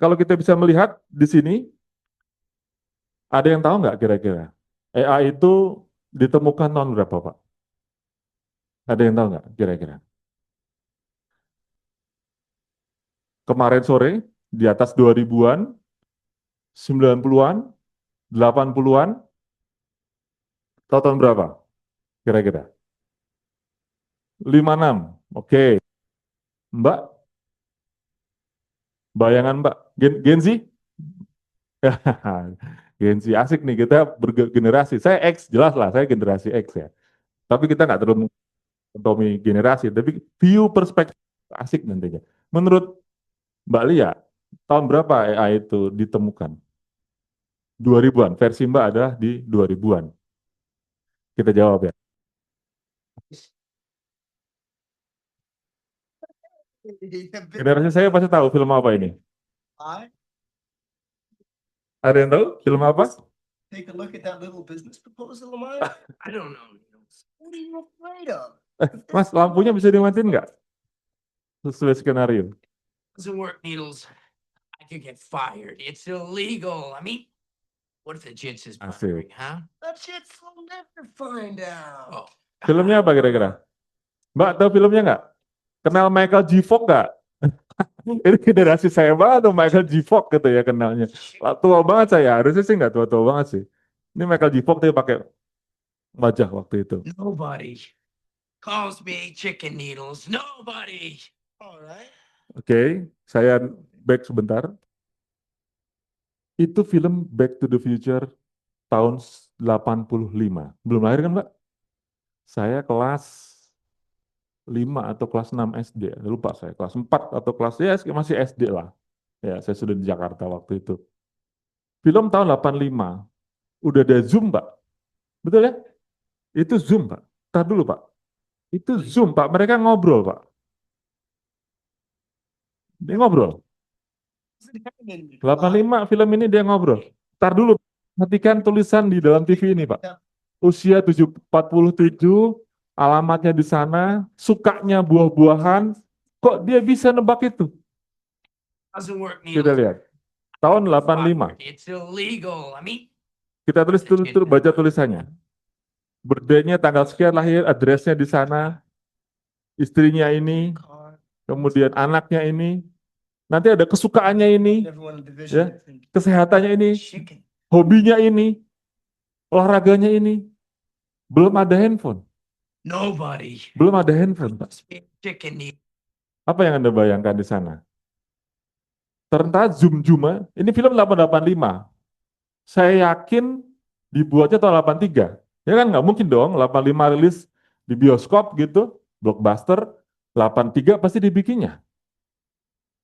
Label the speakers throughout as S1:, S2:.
S1: kalau kita bisa melihat di sini, ada yang tahu nggak kira-kira? AI itu ditemukan tahun berapa, Pak? Ada yang tahu nggak kira-kira? Kemarin sore, di atas 2000-an, 90-an, 80-an, tahun berapa kira-kira? 56. Oke. Mbak, bayangan Mbak, Gen Z? Gen Z, asik nih, kita bergenerasi. Saya X, jelas lah, saya generasi X ya. Tapi kita nggak terlalu mentomi generasi, tapi view perspektif asik nantinya. Menurut Mbak Lia, tahun berapa AI itu ditemukan? 2000-an, versi Mbak adalah di 2000-an. Kita jawab ya. Generasi saya pasti tahu film apa ini. Ada yang tahu film apa?
S2: Take a look at that little business proposal of mine. I don't know. What are you afraid of?
S1: Mas, lampunya bisa dimatiin nggak? Sesuai skenario.
S2: Doesn't work, Needles. I could get fired. It's illegal. I mean, what if the jits is
S1: Asik.
S2: bothering, huh? That shit's will never find out. Oh.
S1: Filmnya apa kira-kira? Mbak tahu filmnya nggak? Kenal Michael J. Fox nggak? Ini generasi saya banget tuh Michael J. Fox gitu ya kenalnya. Tua banget saya, harusnya sih nggak tua-tua banget sih. Ini Michael J. Fox dia pakai wajah waktu itu.
S2: Nobody calls me chicken needles. Nobody. All right.
S1: Oke, saya back sebentar. Itu film Back to the Future tahun 85. Belum lahir kan, Mbak? Saya kelas 5 atau kelas 6 SD. Lupa saya, kelas 4 atau kelas, ya masih SD lah. Ya, saya sudah di Jakarta waktu itu. Film tahun 85. Udah ada Zoom, Pak. Betul ya? Itu Zoom, Pak. Tar dulu, Pak. Itu Zoom, Pak. Mereka ngobrol, Pak. Dia ngobrol. 85 film ini dia ngobrol. Tar dulu, perhatikan tulisan di dalam TV ini, Pak. Usia 47, alamatnya di sana, sukanya buah-buahan, kok dia bisa nebak itu?
S2: Doesn't work,
S1: Kita
S2: Needles.
S1: lihat. Tahun 85.
S2: It's illegal. I mean,
S1: Kita tulis baca tulisannya. Birthday-nya tanggal sekian lahir, address-nya di sana, istrinya ini, kemudian anaknya ini, nanti ada kesukaannya ini, ya, kesehatannya ini, hobinya ini, olahraganya ini. Belum ada handphone.
S2: nobody.
S1: Belum ada handphone, Pak.
S2: Chicken needles.
S1: Apa yang Anda bayangkan di sana? Ternyata Zoom-Zoom, ini film 885. Saya yakin dibuatnya tahun 83. Ya kan nggak mungkin dong, 85 rilis di bioskop gitu, blockbuster, 83 pasti dibikinnya.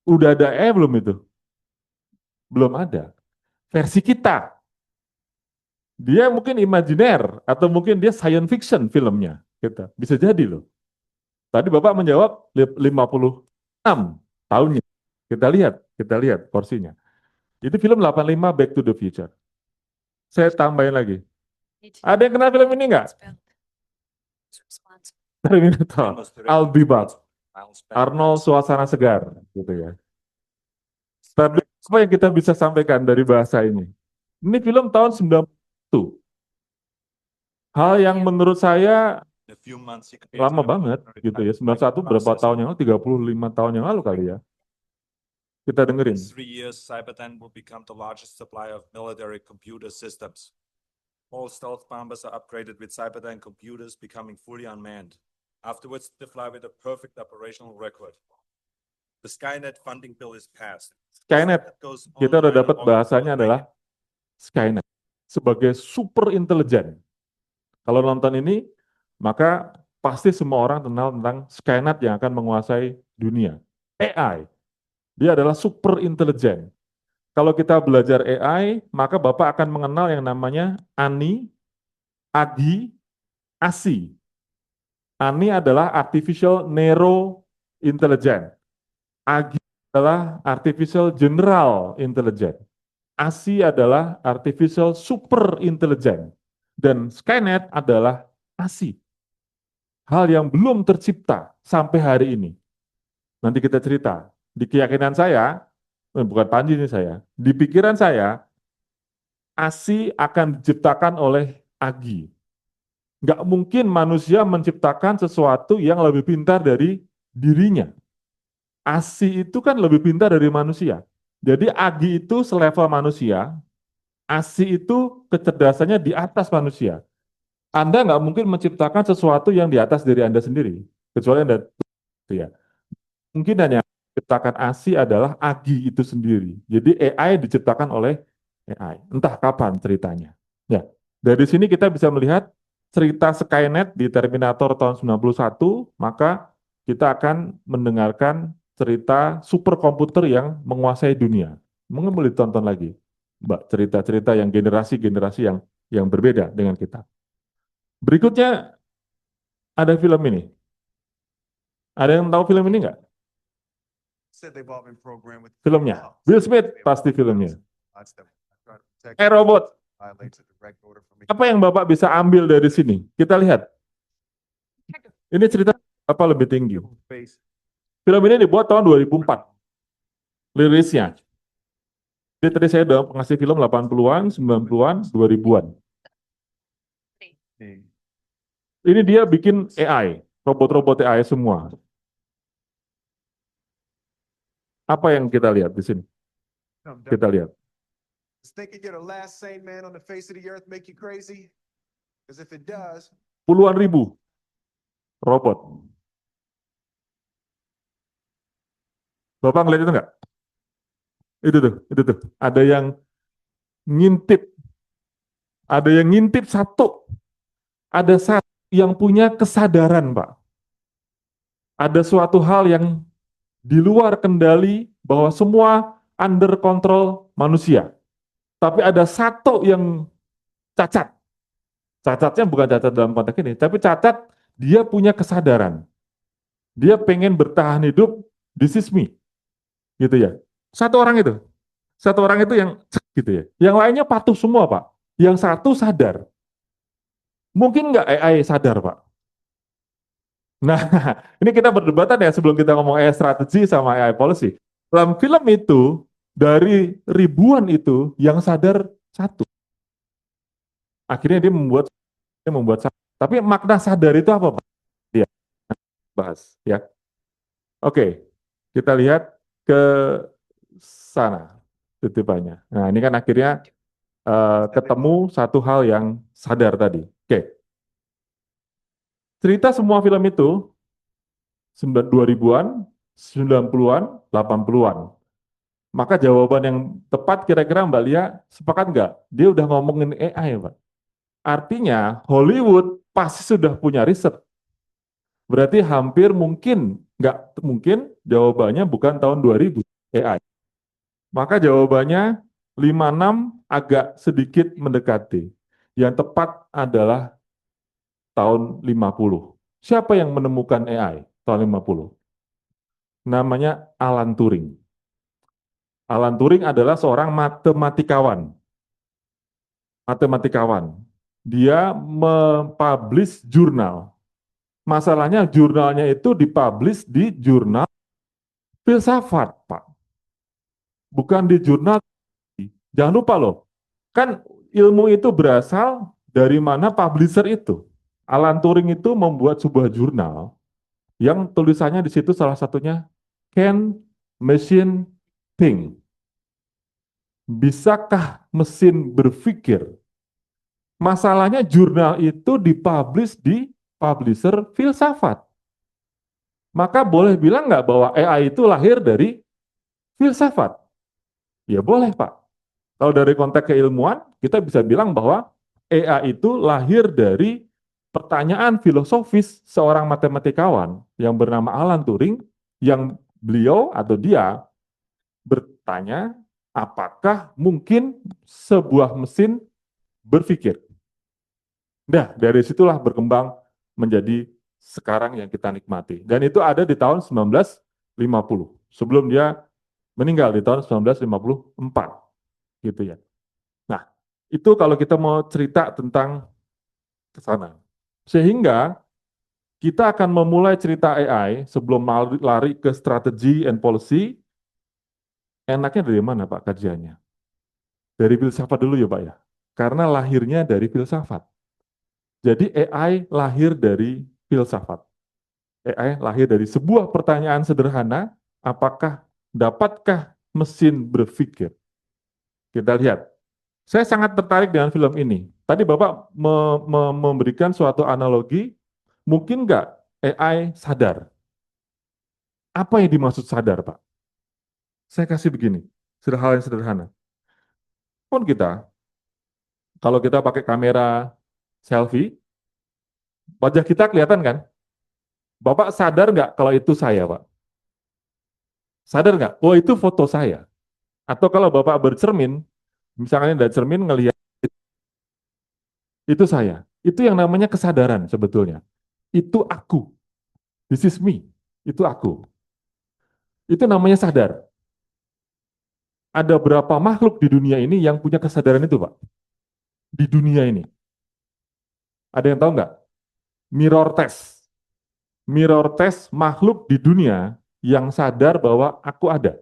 S1: Udah ada belum itu? Belum ada. Versi kita. Dia mungkin imajiner, atau mungkin dia science fiction filmnya. Gitu. Bisa jadi loh. Tadi Bapak menjawab 56 tahunnya. Kita lihat porsinya. Itu film 85 Back to the Future. Saya tambahin lagi. Ada yang kenal film ini nggak? Terminator, I'll be back. Arnold suasana segar, gitu ya. Tapi apa yang kita bisa sampaikan dari bahasa ini? Ini film tahun 90. Hal yang menurut saya lama banget, gitu ya. 91 berapa tahun yang lalu? 35 tahun yang lalu kali ya. Kita dengerin.
S3: In 3 years, Cyberdyne will become the largest supplier of military computer systems. All stealth bombers are upgraded with Cyberdyne computers, becoming fully unmanned. Afterwards, they fly with a perfect operational record. The Skynet funding bill is passed.
S1: Skynet, kita udah dapat bahasanya adalah Skynet sebagai super intelijen. Kalau nonton ini, maka pasti semua orang kenal tentang Skynet yang akan menguasai dunia. AI, dia adalah super intelijen. Kalau kita belajar AI, maka Bapak akan mengenal yang namanya ANI, AGI, ASI. ANI adalah Artificial Narrow Intelligence. AGI adalah Artificial General Intelligence. ASI adalah Artificial Super Intelligence. Dan Skynet adalah ASI. Hal yang belum tercipta sampai hari ini. Nanti kita cerita. Di keyakinan saya, bukan Panji ini saya, di pikiran saya, ASI akan diciptakan oleh Agi. Nggak mungkin manusia menciptakan sesuatu yang lebih pintar dari dirinya. ASI itu kan lebih pintar dari manusia. Jadi Agi itu selevel manusia, ASI itu kecerdasannya di atas manusia. Anda nggak mungkin menciptakan sesuatu yang di atas dari Anda sendiri, kecuali Anda ya. Mungkin hanya diciptakan ASI adalah Agi itu sendiri. Jadi AI diciptakan oleh AI. Entah kapan ceritanya. Ya, dari sini kita bisa melihat cerita Skynet di Terminator tahun 91, maka kita akan mendengarkan cerita superkomputer yang menguasai dunia. Mungkin boleh ditonton lagi, Mbak, cerita-cerita yang generasi-generasi yang berbeda dengan kita. Berikutnya ada film ini. Ada yang tahu film ini nggak?
S4: Said they've all been programmed with.
S1: Filmnya. Will Smith pasti filmnya. Robot. Apa yang Bapak bisa ambil dari sini? Kita lihat. Ini cerita apa lebih tinggi? Film ini dibuat tahun 2004. Lirisnya. Jadi tadi saya udah ngasih film 80-an, 90-an, 2000-an. Ini dia bikin AI, robot-robot AI semua. Apa yang kita lihat di sini? Kita lihat.
S4: Thinking you're the last sane man on the face of the earth make you crazy? Because if it does,
S1: Puluhan ribu robot. Bapak ngeliat itu nggak? Itu tuh. Ada yang ngintip. Ada yang ngintip satu. Ada satu yang punya kesadaran, Pak. Ada suatu hal yang di luar kendali bahwa semua under control manusia. Tapi ada satu yang cacat. Cacatnya bukan cacat dalam konteks ini, tapi cacat dia punya kesadaran. Dia pengen bertahan hidup, this is me. Gitu ya. Satu orang itu yang gitu ya. Yang lainnya patuh semua, Pak. Yang satu sadar. Mungkin nggak AI sadar, Pak? Nah, ini kita berdebatan ya sebelum kita ngomong AI strategi sama AI policy. Dalam film itu, dari ribuan itu, yang sadar satu. Akhirnya dia membuat satu. Tapi makna sadar itu apa, Pak? Dia bahas, ya. Oke, kita lihat ke sana titipannya. Nah, ini kan akhirnya ketemu satu hal yang sadar tadi. Oke. Cerita semua film itu 2000-an, 90-an, 80-an. Maka jawaban yang tepat kira-kira Mbak Lia sepakat nggak? Dia udah ngomongin AI, Pak. Artinya Hollywood pasti sudah punya riset. Berarti hampir mungkin, nggak mungkin jawabannya bukan tahun 2000 AI. Maka jawabannya 56 agak sedikit mendekati. Yang tepat adalah tahun 50. Siapa yang menemukan AI tahun 50? Namanya Alan Turing. Alan Turing adalah seorang matematikawan. Dia mempublish jurnal. Masalahnya jurnalnya itu dipublish di jurnal filsafat, Pak. Bukan di jurnal. Jangan lupa loh, kan ilmu itu berasal dari mana publisher itu. Alan Turing itu membuat sebuah jurnal yang tulisannya di situ salah satunya Can Machine Think? Bisakah mesin berpikir? Masalahnya jurnal itu dipublish di publisher filsafat. Maka boleh bilang nggak bahwa AI itu lahir dari filsafat? Ya boleh, Pak. Kalau dari konteks keilmuan, kita bisa bilang bahwa AI itu lahir dari pertanyaan filosofis seorang matematikawan yang bernama Alan Turing, yang beliau atau dia bertanya, apakah mungkin sebuah mesin berpikir? Nah, dari situlah berkembang menjadi sekarang yang kita nikmati. Dan itu ada di tahun 1950, sebelum dia meninggal di tahun 1954. Gitu ya. Nah, itu kalau kita mau cerita tentang ke sana. Sehingga kita akan memulai cerita AI sebelum lari ke strategi and policy. Enaknya dari mana Pak kajiannya? Dari filsafat dulu ya Pak ya. Karena lahirnya dari filsafat. Jadi AI lahir dari filsafat. AI lahir dari sebuah pertanyaan sederhana, dapatkah mesin berpikir? Kita lihat. Saya sangat tertarik dengan film ini. Tadi Bapak memberikan suatu analogi, mungkin nggak AI sadar? Apa yang dimaksud sadar, Pak? Saya kasih begini, hal yang sederhana. Pun kita, kalau kita pakai kamera selfie, wajah kita kelihatan kan? Bapak sadar nggak kalau itu saya, Pak? Sadar nggak? Oh, itu foto saya. Atau kalau Bapak bercermin, misalnya dari cermin ngelihat itu saya. Itu yang namanya kesadaran sebetulnya. Itu aku. This is me. Itu aku. Itu namanya sadar. Ada berapa makhluk di dunia ini yang punya kesadaran itu, Pak? Di dunia ini. Ada yang tahu nggak? Mirror test. Mirror test makhluk di dunia yang sadar bahwa aku ada.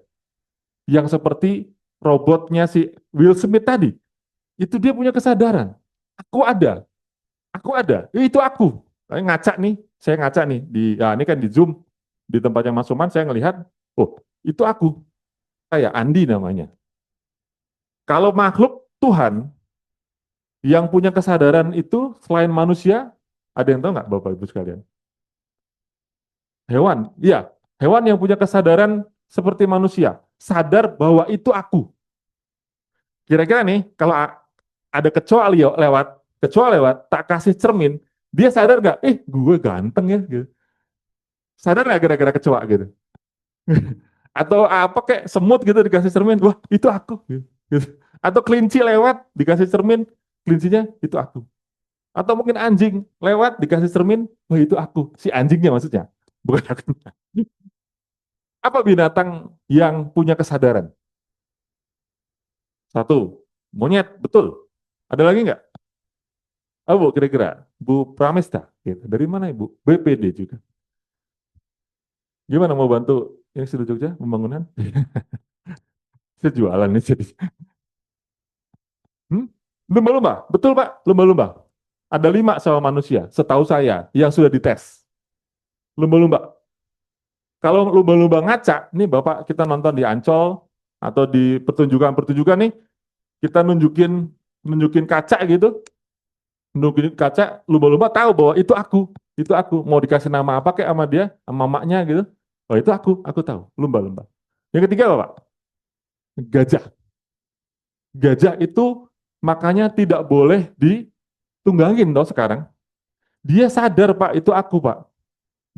S1: Yang seperti robotnya si Will Smith tadi. Itu dia punya kesadaran. Aku ada. Aku ada. Itu aku. Saya ngaca nih ini kan di Zoom di tempatnya Mas Suman saya ngelihat, oh, itu aku. Saya Andi namanya. Kalau makhluk Tuhan yang punya kesadaran itu selain manusia, ada yang tahu nggak Bapak Ibu sekalian? Hewan, iya. Hewan yang punya kesadaran seperti manusia, sadar bahwa itu aku. Kira-kira nih, kalau ada kecoa lewat, tak kasih cermin, dia sadar nggak? Gue ganteng ya, gitu. Sadar nggak kira-kira kecoa gitu? Atau apa kayak semut gitu dikasih cermin, wah itu aku. Gitu. Atau kelinci lewat dikasih cermin, kelincinya itu aku. Atau mungkin anjing lewat dikasih cermin, wah itu aku. Si anjingnya maksudnya, bukan aku. Apa binatang yang punya kesadaran? Satu, monyet, betul. Ada lagi nggak? Oh, Bu, kira-kira Bu Pramesta, gitu. Dari mana Ibu? BPD juga. Gimana mau bantu Institut Jogja pembangunan? Saya jualan nih jadi. Hmm? Lumba-lumba, betul Pak, lumba-lumba. Ada 5 sama manusia, setahu saya, yang sudah dites. Lumba-lumba. Kalau lumba-lumba ngaca, nih Bapak kita nonton di Ancol, atau di pertunjukan-pertunjukan nih, kita nunjukin kaca gitu, nunjukin kaca, lumba-lumba tahu bahwa itu aku. Mau dikasih nama apa kayak sama dia, sama mamanya gitu. Oh itu aku tahu, lumba-lumba. Yang ketiga apa Pak? Gajah. Gajah itu makanya tidak boleh ditunggangin dong sekarang. Dia sadar Pak, itu aku Pak.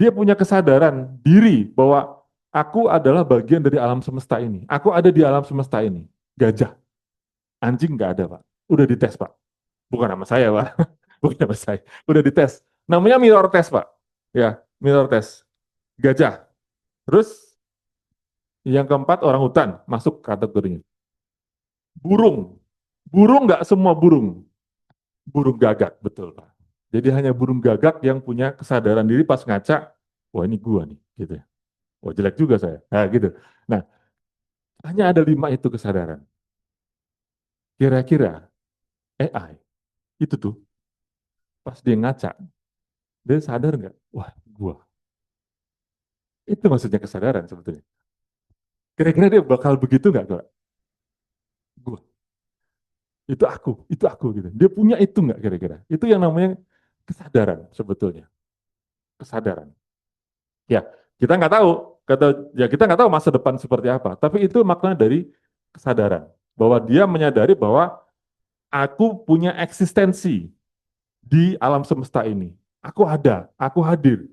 S1: Dia punya kesadaran diri bahwa aku adalah bagian dari alam semesta ini. Aku ada di alam semesta ini. Gajah. Anjing nggak ada Pak. Udah dites Pak. Bukan nama saya Pak. Bukan nama saya. Udah dites. Namanya mirror test Pak. Ya, mirror test. Gajah. Terus yang keempat orang hutan masuk kategorinya. Burung. Burung nggak semua burung. Burung gagak, betul Pak. Jadi hanya burung gagak yang punya kesadaran diri pas ngaca, wah ini gua nih, gitu ya. Wah jelek juga saya, nah, gitu. Nah, hanya ada 5 itu kesadaran. Kira-kira AI itu tuh pas dia ngaca, dia sadar nggak? Wah gua. Itu maksudnya kesadaran sebetulnya. Kira-kira dia bakal begitu nggak, Kak? Gua. Itu aku gitu. Dia punya itu nggak kira-kira? Itu yang namanya kesadaran sebetulnya. Kesadaran. Ya, kita nggak tahu, kita nggak tahu masa depan seperti apa. Tapi itu makna dari kesadaran bahwa dia menyadari bahwa aku punya eksistensi di alam semesta ini. Aku ada, aku hadir.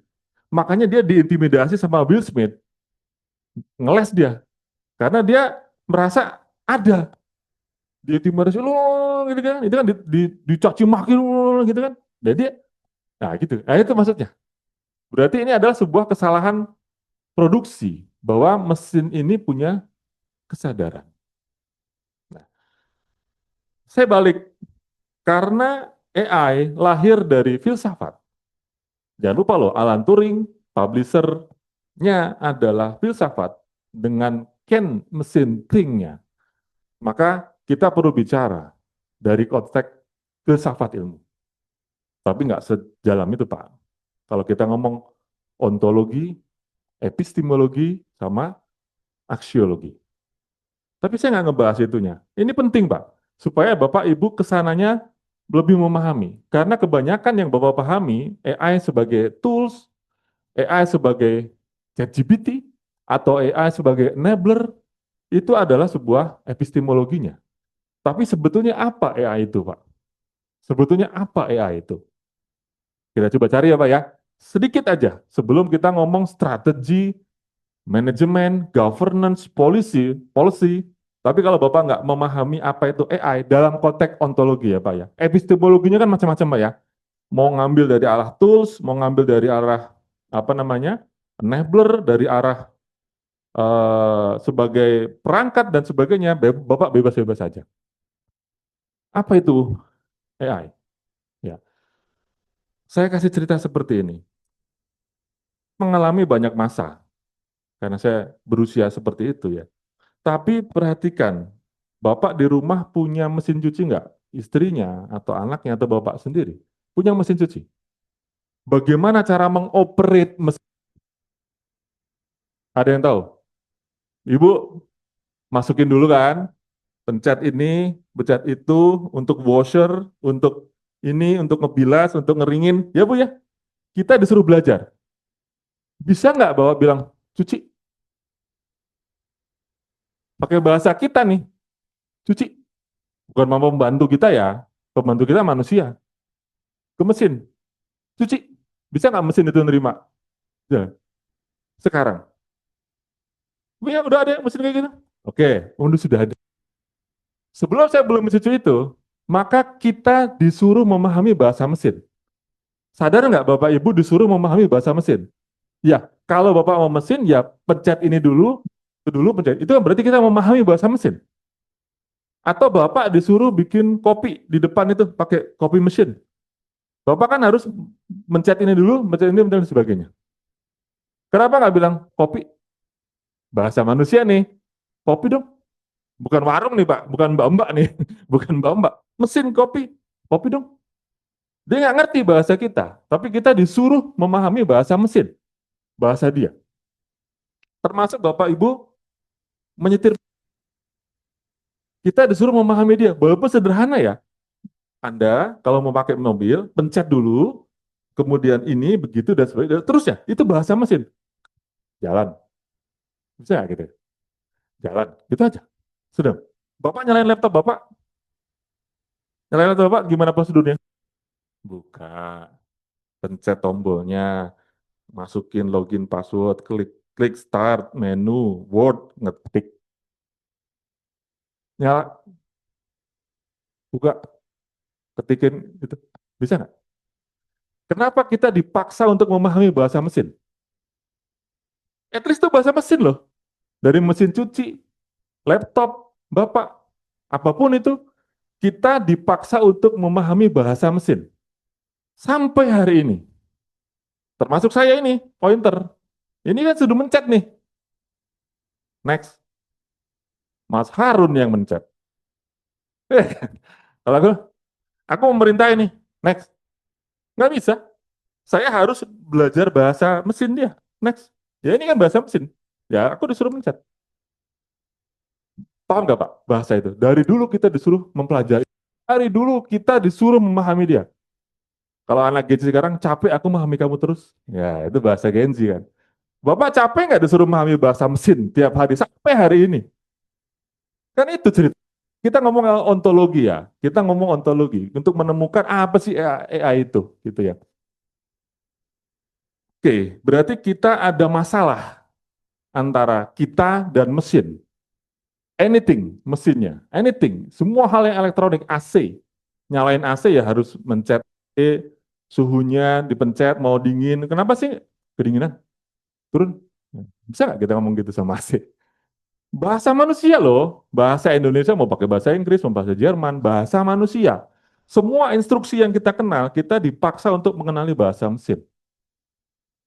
S1: Makanya dia diintimidasi sama Will Smith, ngeles dia, karena dia merasa ada. Diintimidasi, lo gitu kan, itu kan dicaci maki lo gitu kan. Jadi, nah gitu. Nah itu maksudnya. Berarti ini adalah sebuah kesalahan produksi bahwa mesin ini punya kesadaran. Nah, saya balik karena AI lahir dari filsafat. Jangan lupa loh, Alan Turing, publishernya adalah filsafat dengan can mesin think-nya, maka kita perlu bicara dari konteks filsafat ilmu. Tapi nggak sejalan itu, Pak. Kalau kita ngomong ontologi, epistemologi, sama aksiologi. Tapi saya nggak ngebahas itunya. Ini penting, Pak, supaya Bapak Ibu kesananya lebih memahami. Karena kebanyakan yang Bapak pahami, AI sebagai tools, AI sebagai ChatGPT, atau AI sebagai enabler, itu adalah sebuah epistemologinya. Tapi sebetulnya apa AI itu, Pak? Sebetulnya apa AI itu? Kita coba cari ya, Pak ya. Sedikit aja, sebelum kita ngomong strategi, manajemen, governance, policy. Tapi kalau Bapak nggak memahami apa itu AI dalam konteks ontologi ya Pak ya. Epistemologinya kan macam-macam Pak ya. Mau ngambil dari arah tools, mau ngambil dari arah apa namanya, enabler, dari arah sebagai perangkat dan sebagainya, Bapak bebas-bebas saja. Apa itu AI? Ya, saya kasih cerita seperti ini. Mengalami banyak masa, karena saya berusia seperti itu ya. Tapi perhatikan, Bapak di rumah punya mesin cuci nggak? Istrinya atau anaknya atau Bapak sendiri punya mesin cuci. Bagaimana cara mengoperate mesin? Ada yang tahu? Ibu masukin dulu kan, pencet ini, pencet itu, untuk washer, untuk ini, untuk ngebilas, untuk ngeringin. Ya Bu ya, kita disuruh belajar. Bisa nggak Bapak bilang, cuci? Pakai bahasa kita nih, cuci. Bukan mau membantu kita ya, pembantu kita manusia. Ke mesin, cuci. Bisa nggak mesin itu nerima? Ya. Sekarang. Ya, udah ada mesin kayak gitu? Oke, udah sudah ada. Sebelum saya belum mesin cuci itu, maka kita disuruh memahami bahasa mesin. Sadar nggak Bapak Ibu disuruh memahami bahasa mesin? Ya, kalau Bapak mau mesin, ya pencet ini dulu, itu dulu pencet. Itu kan berarti kita memahami bahasa mesin. Atau Bapak disuruh bikin kopi di depan itu pakai kopi mesin. Bapak kan harus mencet ini dulu, mencet ini, dan sebagainya. Kenapa nggak bilang kopi? Bahasa manusia nih. Kopi dong. Bukan warung nih Pak, bukan mbak-mbak nih. Bukan mbak-mbak. Mesin kopi. Kopi dong. Dia nggak ngerti bahasa kita. Tapi kita disuruh memahami bahasa mesin. Bahasa dia. Termasuk Bapak Ibu menyetir. Kita disuruh memahami dia. Walaupun sederhana ya. Anda kalau mau pakai mobil, pencet dulu. Kemudian ini, begitu, dan sebagainya. Terusnya, itu bahasa mesin. Jalan. Bisa nggak gitu? Jalan. Gitu aja. Sudah. Bapak nyalain laptop Bapak. Nyalain laptop Bapak gimana prosedurnya? Buka. Pencet tombolnya. Masukin login password. Klik start. Menu. Word. Ngetik. Nyala. Buka. Ketikin. Gitu. Bisa nggak? Kenapa kita dipaksa untuk memahami bahasa mesin? At least itu bahasa mesin loh. Dari mesin cuci, laptop, Bapak, apapun itu, kita dipaksa untuk memahami bahasa mesin. Sampai hari ini. Termasuk saya ini, pointer. Ini kan sudah mencet nih. Next. Mas Harun yang mencet. Kalau aku memerintah ini. Next. Nggak bisa. Saya harus belajar bahasa mesin dia. Next. Ya ini kan bahasa mesin. Ya aku disuruh mencet. Paham nggak Pak bahasa itu? Dari dulu kita disuruh mempelajari. Dari dulu kita disuruh memahami dia. Kalau anak Gen Z sekarang capek aku memahami kamu terus. Ya itu bahasa Gen Z kan. Bapak capek nggak disuruh memahami bahasa mesin tiap hari sampai hari ini? Kan itu cerita. Kita ngomong ontologi ya. Kita ngomong ontologi untuk menemukan apa sih AI itu, gitu ya. Oke, berarti kita ada masalah antara kita dan mesin. Anything, mesinnya, anything, semua hal yang elektronik, AC, nyalain AC ya harus mencet suhunya dipencet, mau dingin, kenapa sih kedinginan? Turun, bisa nggak kita ngomong gitu sama AC? Bahasa manusia loh, bahasa Indonesia mau pakai bahasa Inggris, mau bahasa Jerman, bahasa manusia. Semua instruksi yang kita kenal, kita dipaksa untuk mengenali bahasa mesin.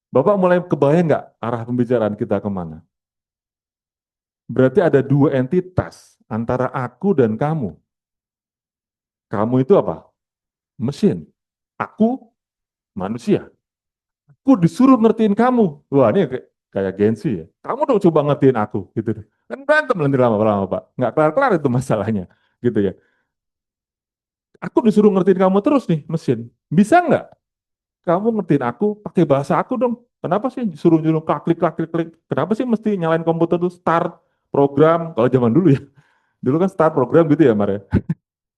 S1: Bapak mulai kebayang nggak arah pembicaraan kita kemana? Berarti ada dua entitas antara aku dan kamu. Kamu itu apa? Mesin. Aku manusia. Aku disuruh ngertiin kamu. Wah, ini kayak gengsi ya. Kamu dong coba ngertiin aku, gitu. Kan berantem nanti lama-lama, Pak. Nggak kelar-kelar itu masalahnya, gitu ya. Aku disuruh ngertiin kamu terus nih, mesin. Bisa nggak kamu ngertiin aku pakai bahasa aku dong? Kenapa sih suruh-suruh klik, klik, klik, klik? Kenapa sih mesti nyalain komputer tuh start program? Kalau zaman dulu ya, dulu kan start program gitu ya, Mare.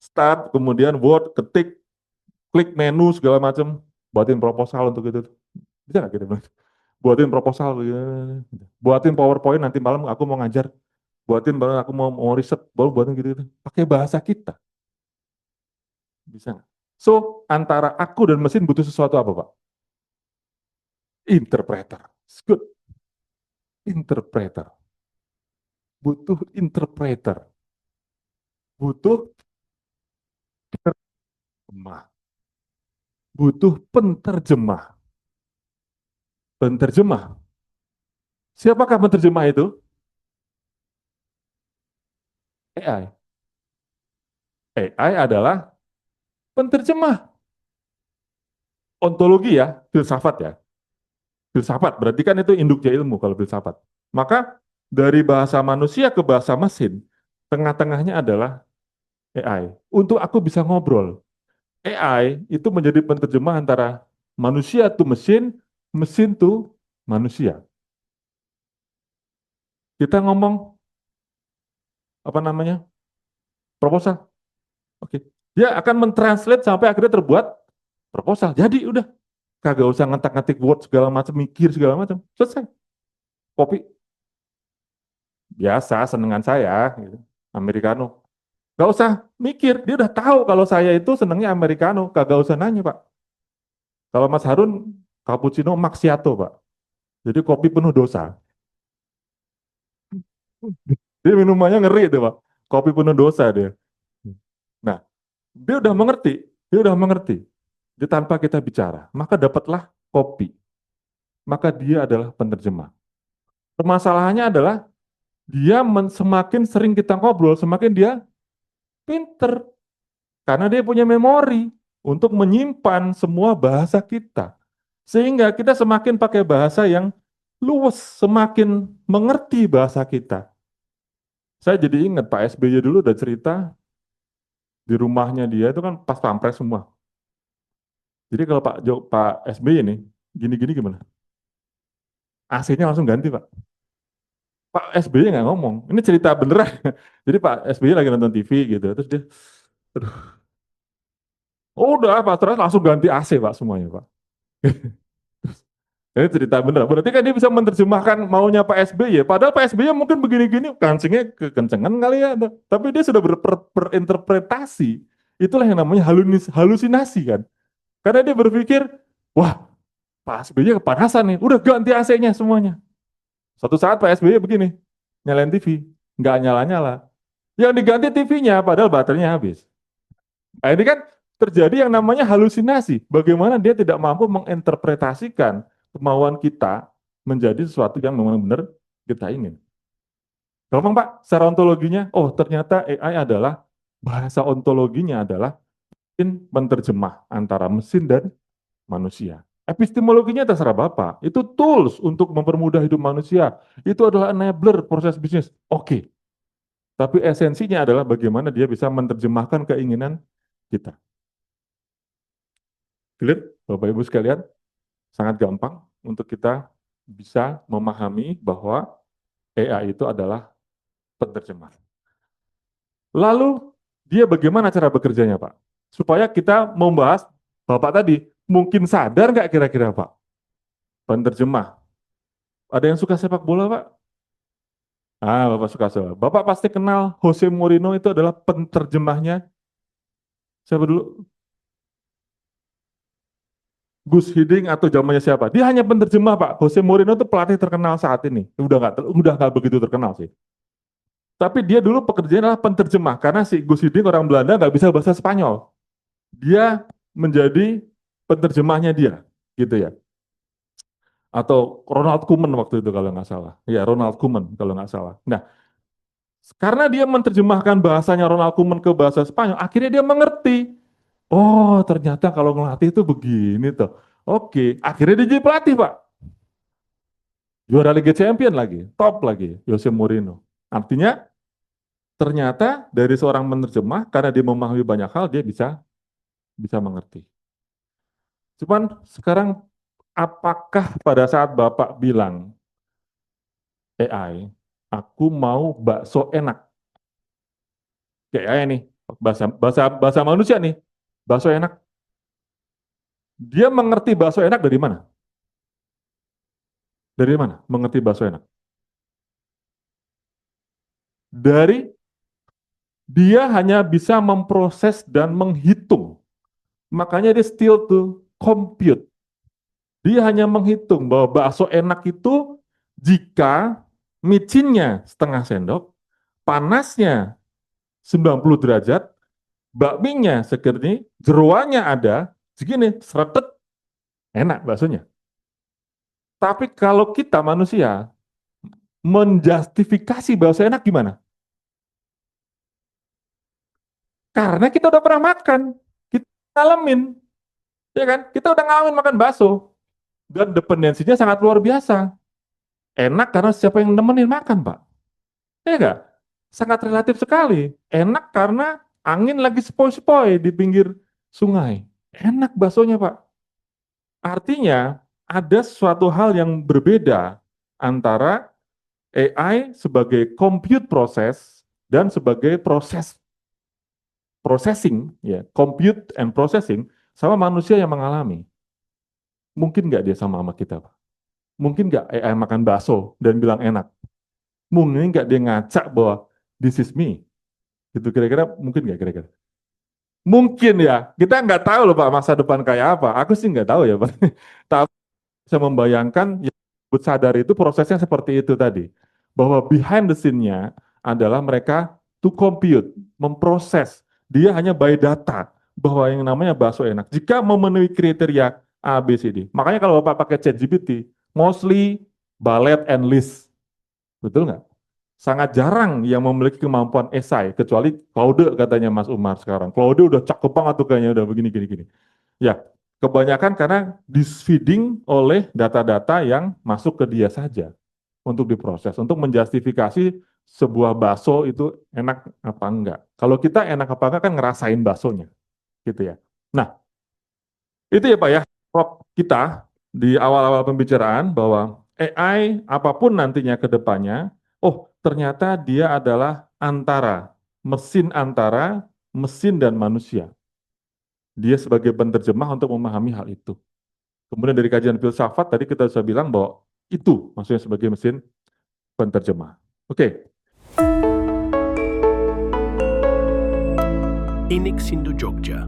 S1: Start, kemudian Word, ketik, klik menu segala macam, buatin proposal untuk itu. Bisa nggak gitu? Buatin proposal, gitu. Buatin PowerPoint nanti malam aku mau ngajar, buatin baru aku mau riset, baru buatin gitu. Pakai bahasa kita, bisa nggak? So, antara aku dan mesin butuh sesuatu apa, Pak? Interpreter. It's good. Interpreter. Butuh interpreter. Butuh penerjemah. Butuh penterjemah. Penterjemah. Siapakah penterjemah itu? AI. AI adalah penterjemah. Ontologi ya, filsafat ya. Filsafat, berarti kan itu induknya ilmu kalau filsafat. Maka dari bahasa manusia ke bahasa mesin, tengah-tengahnya adalah AI. Untuk aku bisa ngobrol, AI itu menjadi penterjemah antara manusia to mesin, mesin to manusia. Kita ngomong apa namanya? Proposal. Oke. Dia akan mentranslate sampai akhirnya terbuat proposal. Jadi udah kagak usah ngetik-ngetik word segala macam, mikir segala macam. Selesai. Kopi biasa senengan saya gitu. Americano. Gak usah mikir, dia udah tahu kalau saya itu senengnya Americano, kagak usah nanya, Pak. Kalau Mas Harun cappuccino macchiato, Pak. Jadi kopi penuh dosa. Dia minumannya ngeri itu, Pak. Kopi penuh dosa dia. Nah, dia udah mengerti, dia udah mengerti. Dia tanpa kita bicara, maka dapatlah kopi. Maka dia adalah penerjemah. Permasalahannya adalah dia semakin sering kita ngobrol, semakin dia pinter. Karena dia punya memori untuk menyimpan semua bahasa kita. Sehingga kita semakin pakai bahasa yang luwes, semakin mengerti bahasa kita. Saya jadi ingat Pak SBY dulu udah cerita di rumahnya dia itu kan pas pampres semua. Jadi kalau Pak SBY ini gini-gini gimana? AC-nya langsung ganti, Pak. Pak SBY nggak ngomong. Ini cerita beneran. Jadi Pak SBY lagi nonton TV gitu. Terus dia, aduh, oh udah Pak, terus langsung ganti AC Pak semuanya Pak. Ini cerita bener. Berarti kan dia bisa menerjemahkan maunya Pak SBY. Padahal Pak SBY mungkin begini-gini, kancingnya kekencengan kali ya. Tapi dia sudah berinterpretasi. Itulah yang namanya halusinasi kan. Karena dia berpikir, wah Pak SBY kepanasan nih, udah ganti AC-nya semuanya. Suatu saat Pak SBY begini, nyalain TV, nggak nyala-nyala. Yang diganti TV-nya, padahal baterainya habis. Nah, ini kan terjadi yang namanya halusinasi. Bagaimana dia tidak mampu menginterpretasikan kemauan kita menjadi sesuatu yang memang benar kita ingin. Gampang Pak, secara ontologinya, oh ternyata AI adalah, bahasa ontologinya adalah menerjemah antara mesin dan manusia. Epistemologinya terserah Bapak, itu tools untuk mempermudah hidup manusia. Itu adalah enabler proses bisnis. Oke. Tapi esensinya adalah bagaimana dia bisa menerjemahkan keinginan kita. Clear, Bapak Ibu sekalian? Sangat gampang untuk kita bisa memahami bahwa AI itu adalah penerjemah. Lalu dia bagaimana cara bekerjanya, Pak? Supaya kita membahas, Bapak tadi, mungkin sadar nggak kira-kira, Pak? Penerjemah. Ada yang suka sepak bola, Pak? Ah, Bapak suka sepak. Bapak pasti kenal Jose Mourinho itu adalah penerjemahnya. Siapa dulu? Gus Hiddink atau zamannya siapa? Dia hanya penerjemah, Pak. Jose Mourinho itu pelatih terkenal saat ini. Udah nggak begitu terkenal sih. Tapi dia dulu pekerjaannya adalah penerjemah karena si Gus Hiddink orang Belanda nggak bisa bahasa Spanyol. Dia menjadi penerjemahnya dia, gitu ya. Atau Ronald Koeman waktu itu kalau nggak salah. Ya, Ronald Koeman kalau nggak salah. Nah, Karena dia menerjemahkan bahasanya Ronald Koeman ke bahasa Spanyol, akhirnya dia mengerti. Oh, ternyata kalau ngelatih itu begini tuh. Oke, akhirnya dia jadi pelatih, Pak. Juara Liga Champion lagi, top lagi, Jose Mourinho. Artinya, ternyata dari seorang menerjemah, karena dia memahami banyak hal, dia bisa mengerti. Cuman sekarang, apakah pada saat Bapak bilang, AI, aku mau bakso enak. Kayak AI nih, bahasa manusia nih, bakso enak. Dia mengerti bakso enak dari mana? Dari mana? Mengerti bakso enak. Dari dia hanya bisa memproses dan menghitung. Makanya dia still to compute. Dia hanya menghitung bahwa bakso enak itu jika micinnya setengah sendok, panasnya 90 derajat, bakminya segini, jeroannya ada, segini, seretet, enak baksonya. Tapi kalau kita manusia, menjustifikasi bakso enak gimana? Karena kita udah pernah makan, kita ngalamin, ya kan? Kita udah ngalamin makan bakso, dan dependensinya sangat luar biasa. Enak karena siapa yang nemenin makan, Pak. Ya enggak? Sangat relatif sekali. Enak karena angin lagi sepoi-sepoi di pinggir sungai. Enak baksonya, Pak. Artinya, ada suatu hal yang berbeda antara AI sebagai compute proses dan sebagai processing, ya, compute and processing, sama manusia yang mengalami. Mungkin nggak dia sama kita, Pak? Mungkin nggak AI makan bakso dan bilang enak? Mungkin nggak dia ngacak bahwa this is me? Gitu kira-kira, mungkin nggak kira-kira? Mungkin ya, kita nggak tahu loh Pak masa depan kayak apa. Aku sih nggak tahu ya Pak. Tapi bisa membayangkan yang disebut sadar itu prosesnya seperti itu tadi. Bahwa behind the scene-nya adalah mereka to compute, memproses. Dia hanya by data bahwa yang namanya bakso enak. Jika memenuhi kriteria A, B, C, D. Makanya kalau Bapak pakai ChatGPT, mostly bullet and list. Betul nggak? Sangat jarang yang memiliki kemampuan esai, kecuali Claude katanya Mas Umar sekarang. Claude udah cakep banget tuh kayaknya, udah begini. Ya, kebanyakan karena disfeeding oleh data-data yang masuk ke dia saja untuk diproses, untuk menjustifikasi sebuah bakso itu enak apa enggak. Kalau kita enak apa enggak kan ngerasain baksonya, gitu ya. Nah, itu ya Pak ya, prop kita di awal-awal pembicaraan bahwa AI apapun nantinya ke depannya, oh ternyata dia adalah antara mesin dan manusia. Dia sebagai penerjemah untuk memahami hal itu. Kemudian dari kajian filsafat tadi kita sudah bilang bahwa itu maksudnya sebagai mesin penerjemah. Oke.
S5: Inik Sindo Jogja.